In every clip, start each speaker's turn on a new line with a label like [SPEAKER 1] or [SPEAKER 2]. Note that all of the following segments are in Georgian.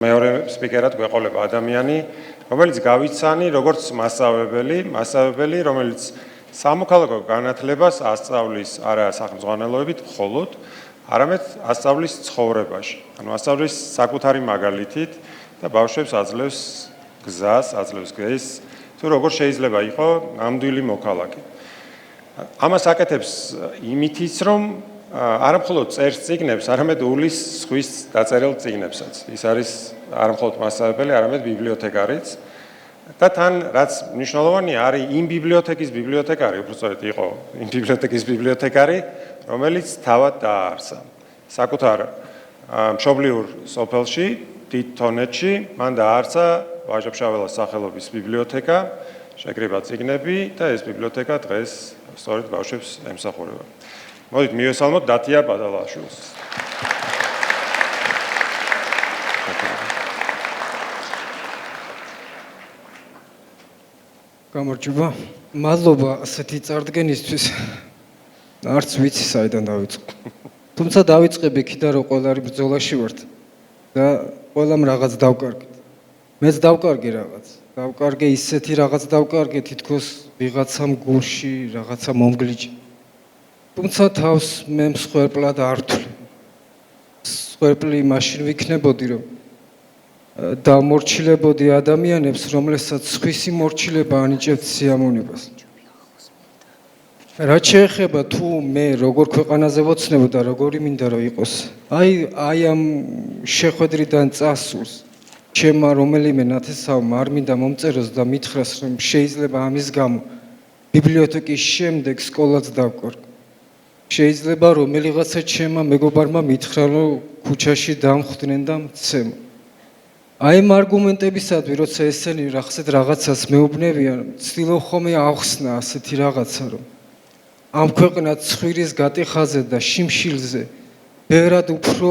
[SPEAKER 1] მეორე სპიკერად გვეყოლება ადამიანი, რომელიც გავიცანი როგორც მასწავლებელი, რომელიც სამოქალაქო განათლებას ასწავლის არა სახელმძღვანელოებით მხოლოდ, არამედ ასწავლის ცხოვრებაში. ანუ ასწავლის საკუთარი მაგალითით და ბავშვებს აძლევს გზას, აძლევს გზის, თუ როგორ შეიძლება იყო ნამდვილი მოქალაქე. ამას აკეთებს იმითიც, რომ არა მხოლოდ წერს წიგნებს, არამედ უვლის სხვის დაწერილ წიგნებსაც. ის არის არა მხოლოდ მასწავლებელი, არამედ ბიბლიოთეკარიც. და თან რაც მნიშვნელოვანია, არის იმ ბიბლიოთეკის ბიბლიოთეკარი, უბრალოდ იყო იმ ბიბლიოთეკის ბიბლიოთეკარი, რომელიც თავად დააარსა. საკუთარ მშობლიურ სოფელში, დიდ თონეთში, მან დააარსა ვაჟა-ფშაველას სახელობის ბიბლიოთეკა, შეკრიბა წიგნები და ეს ბიბლიოთეკა დღეს სწორედ ბავშვებს ემსახურება. მოდით მივესალმოთ დათია ბადალაშვილს.
[SPEAKER 2] გამარჯობა. მადლობა ასეთი წარდგენისთვის. არც ვიცი საიდან დავიწყო. თუმცა დავიწყებ იქიდან, რომ ყველა არის ბრძოლაში ვართ და ყველამ რაღაც დავკარგეთ. მეც დავკარგე რაღაც. დავკარგე ისეთი რაღაც დავკარგე, თითქოს ვიღაცამ გულში რაღაცა მომგლიჯა. თუმცა თავს მე მსხვერპლად არ ვთვლი. მსხვერპლი მაშინ ვიქნებოდი, რომ დამორჩილებოდი ადამიანებს, რომლებსაც სხვისი მორჩილება ანიჭებთ სიამოვნებას. რაც შეეხება თუ მე როგორ ქვეყანაზე ვოცნებო და როგორი მინდა რომ იყოს, აი ამ შეხვედრიდან წასულს ჩემმა რომელიმე ნათესავმა არ მინდა მომწეროს და მითხრას, რომ შეიძლება ამის გამო ბიბლიოთეკის შემდეგ სკოლაც დავკარგო. შეიძლება რომელიღაცა ჩემმა მეგობარმა მითხრა, რომ ქუჩაში დამხვდნენ და მცემო. აი ამ არგუმენტებისადმი, როცა ესენი რაღაცას მეუბნებიან, ცდილობ ხოლმე ავხსნა ასეთი რაღაცა, რომ ამ ქვეყნად ცხვირის გატეხაზე და შიმშილზე ბევრად უფრო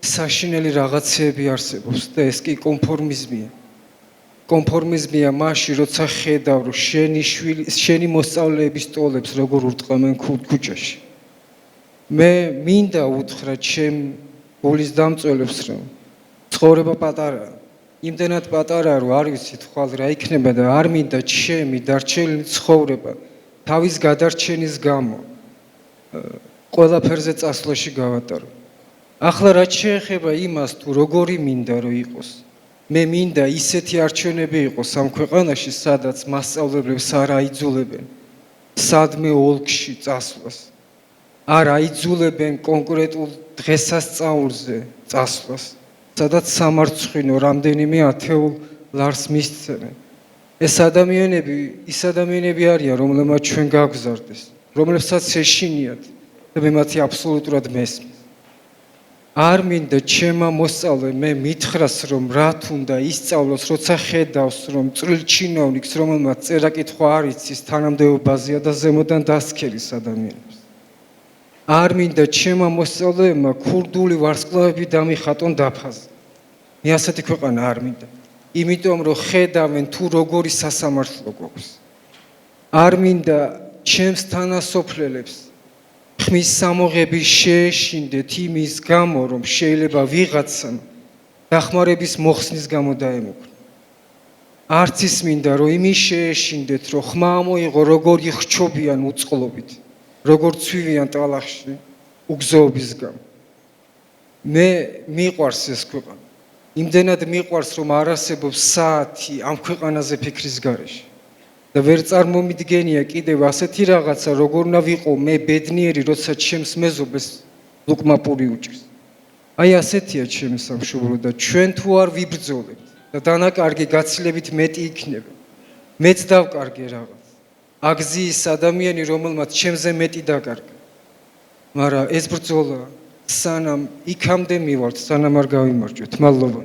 [SPEAKER 2] საშინელი რაღაცეები არსებობს და ეს კი კონფორმიზმია. კონფორმიზმია მაშინ, როცა ხედავ, რომ შენი მოსწავლეების ტოლებს როგორ ურტყამენ ქუჩაში. მე მინდა უთხრა ჩემ გულის დამწველებს, რომ ცხოვრება პატარაა. იმდენად პატარაა, რომ არ ვიცით ხვალ რა იქნება და არ მინდა ჩემი დარჩენილი ცხოვრება თავის გადარჩენის გამო ყველაფერზე წასვლაში გავატარო. ახლა რაც შეეხება იმას, თუ როგორი მინდა რომ იყოს, მე მინდა ისეთი არჩევნები იყოს ამ ქვეყანაში, სადაც მასწავლებლებს არ აიძულებენ სადმე ოლქში წასვლას. არ აიძულებენ კონკრეტულ დღესასწაულზე წასვლას, სადაც სამარცხვინო რამდენიმე ათეულ ლარს მისცემენ. ეს ადამიანები არიან, რომლებმაც ჩვენ გავგზარდეს, რომლებსაც ეშინიათ და მე მათი აბსოლუტურად მესმის. არ მინდა ჩემმა მოსწავლემ მე მითხრას, რომ რა თუნდა ისწავლოს, როცა ხედავს, რომ წვრილ ჩინოვნიკს, რომელმაც წერა-კითხვა არ იცის, თანამდებობაზეა და ზემოდან დასქერის ადამიანებს. არ მინდა ჩემმა მოსწავლეებმა ქურდული ვარსკვლავები დამიხატონ დაფაზე. მე ასეთი ქვეყანა არ მინდა. იმიტომ რომ ხედავენ თუ როგორი სასამართლო გვაქვს. არ მინდა ჩემს თანასოფლელებს ხმის სამოღები შეეშინდეთ იმის გამო, რომ შეიძლება ვიღაცამ დახმარების მოხსნის გამო დაემუქრა. არც ის მინდა რომ იმის შეეშინდეთ, რომ ხმა მოიღო როგორ იხჩობიან უწყლობით, როგორ ცვივიან ტალახში უგზოობის გამო. მე მიყვარს ეს ქვეყანა. იმდენად მიყვარს, რომ არ არსებობს საათი ამ ქვეყანაზე ფიქრის გარეშე. და ვერ წარმომიდგენია კიდევ ასეთი რაღაცა, როგორ უნდა ვიყო მე ბედნიერი, როცა ჩემს მეზობელს ლუკმა პური უჭირს. აი ასეთია ჩემი სამშობლო და ჩვენ თუ არ ვიბრძოლებთ და დანაკარგი გაცილებით მეტი იქნება. მეც დავკარგე რაღაც. აგზიის ადამიანი, რომელმაც ჩემზე მეტი დაკარგა. მაგრამ ეს ბრძოლა სანამ იქამდე მივართ, სანამ არ გავიმარჯვეთ. მადლობა.